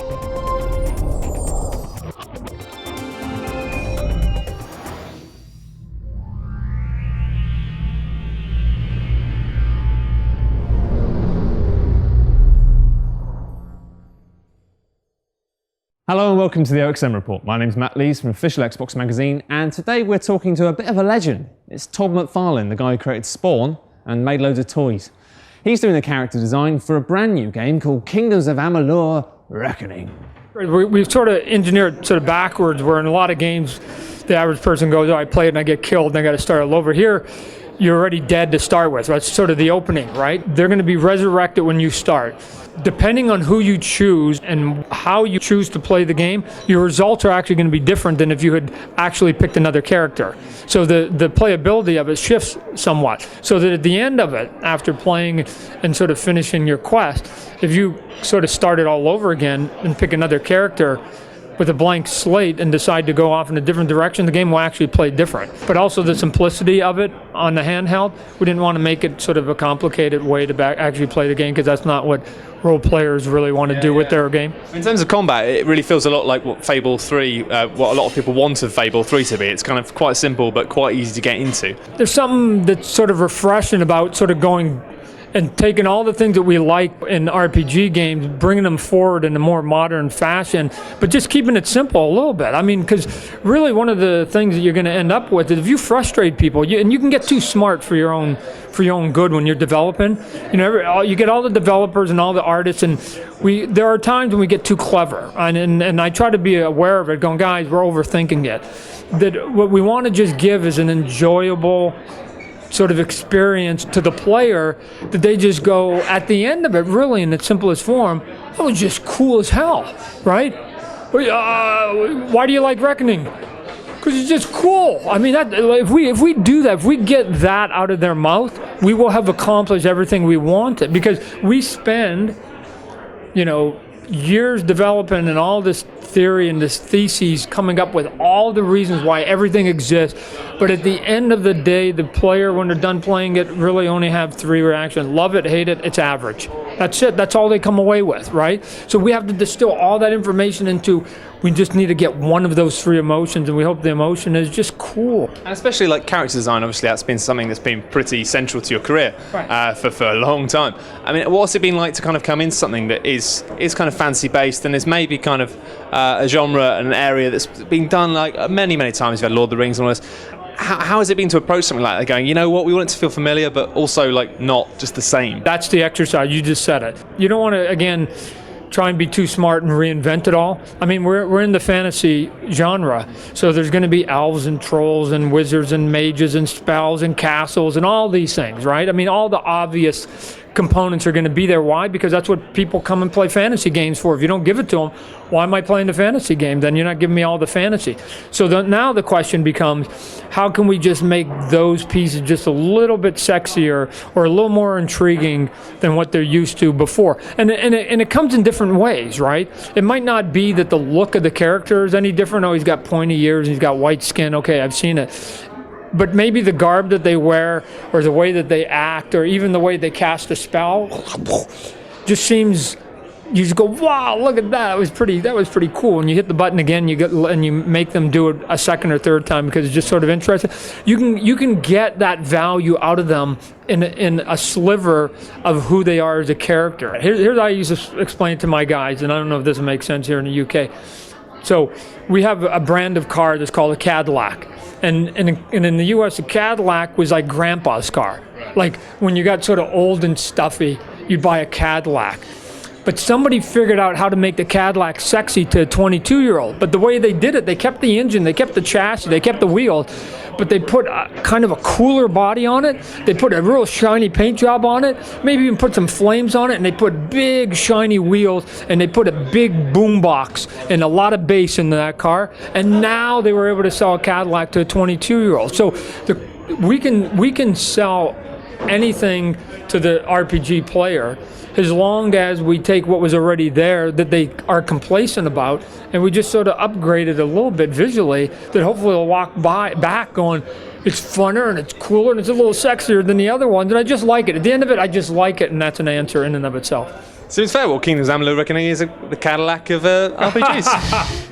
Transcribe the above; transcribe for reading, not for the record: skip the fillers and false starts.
Hello and welcome to the OXM Report. My name's Matt Lees from Official Xbox Magazine, and today we're talking to a bit of a legend. It's Todd McFarlane, the guy who created Spawn and made loads of toys. He's doing the character design for a brand new game called Kingdoms of Amalur Reckoning. We've sort of engineered sort of backwards, where in a lot of games the average person goes, oh, I play it and I get killed and I got to start all over. Here, you're already dead to start with. That's sort of the opening, right? They're going to be resurrected when you start. Depending on who you choose and how you choose to play the game, your results are actually going to be different than if you had actually picked another character. So the playability of it shifts somewhat. So that at the end of it, after playing and sort of finishing your quest, if you sort of start it all over again and pick another character with a blank slate and decide to go off in a different direction, the game will actually play different. But also the simplicity of it on the handheld, we didn't want to make it sort of a complicated way to actually play the game, because that's not what role players really want to do with their game. In terms of combat, it really feels a lot like what Fable 3, what a lot of people wanted Fable 3 to be. It's kind of quite simple but quite easy to get into. There's something that's sort of refreshing about sort of going and taking all the things that we like in RPG games, bringing them forward in a more modern fashion, but just keeping it simple a little bit. I mean, because really one of the things that you're going to end up with is if you frustrate people, and you can get too smart for your own good when you're developing. You know, you get all the developers and all the artists, and there are times when we get too clever, and I try to be aware of it, going, guys, we're overthinking it. That what we want to just give is an enjoyable sort of experience to the player, that they just go at the end of it, really in its simplest form, that was just cool as hell, right? Why do you like Reckoning? Because it's just cool. I mean, if we do that, if we get that out of their mouth, we will have accomplished everything we wanted, because we spend, you know, years developing and all this theory and this theses, coming up with all the reasons why everything exists, but at the end of the day, the player, when they're done playing it, really only have three reactions: love it, hate it, it's average. That's it. That's all they come away with, right? So we have to distill all that information into, we just need to get one of those three emotions, and we hope the emotion is just cool. And especially like character design, obviously that's been something that's been pretty central to your career, right, for a long time. I mean, what's it been like to kind of come into something that is kind of fantasy based and is maybe kind of a genre and an area that's been done like many times? You've had Lord of the Rings and all this. How has it been to approach something like that, going, you know what, we want it to feel familiar but also like not just the same? That's the exercise. You just said it. You don't want to, again, try and be too smart and reinvent it all. I mean, we're in the fantasy genre, so there's going to be elves and trolls and wizards and mages and spells and castles and all these things, right? I mean, all the obvious components are going to be there. Why? Because that's what people come and play fantasy games for. If you don't give it to them, why am I playing the fantasy game? Then you're not giving me all the fantasy. So now the question becomes, how can we just make those pieces just a little bit sexier or a little more intriguing than what they're used to before? And it comes in different ways, right? It might not be that the look of the character is any different. Oh, he's got pointy ears and he's got white skin. Okay, I've seen it. But maybe the garb that they wear, or the way that they act, or even the way they cast a spell, just seems, you just go, wow, look at that. That was pretty cool. And you hit the button again, and you make them do it a second or third time because it's just sort of interesting. You can get that value out of them in a sliver of who they are as a character. Here's how I used to explain it to my guys, and I don't know if this will make sense here in the UK. So we have a brand of car that's called a Cadillac. And in the US, a Cadillac was like grandpa's car. Like when you got sort of old and stuffy, you'd buy a Cadillac. But somebody figured out how to make the Cadillac sexy to a 22-year-old. But the way they did it, they kept the engine, they kept the chassis, they kept the wheels, but they put kind of a cooler body on it. They put a real shiny paint job on it, maybe even put some flames on it, and they put big shiny wheels, and they put a big boom box and a lot of bass into that car. And now they were able to sell a Cadillac to a 22-year-old. So we can sell anything to the RPG player as long as we take what was already there that they are complacent about, and we just sort of upgrade it a little bit visually, that hopefully they'll walk back going, it's funner and it's cooler and it's a little sexier than the other ones, and I just like it. At the end of it, I just like it, and that's an answer in and of itself. Seems fair. Well, Kingdoms Amalur reckoning is the Cadillac of RPGs.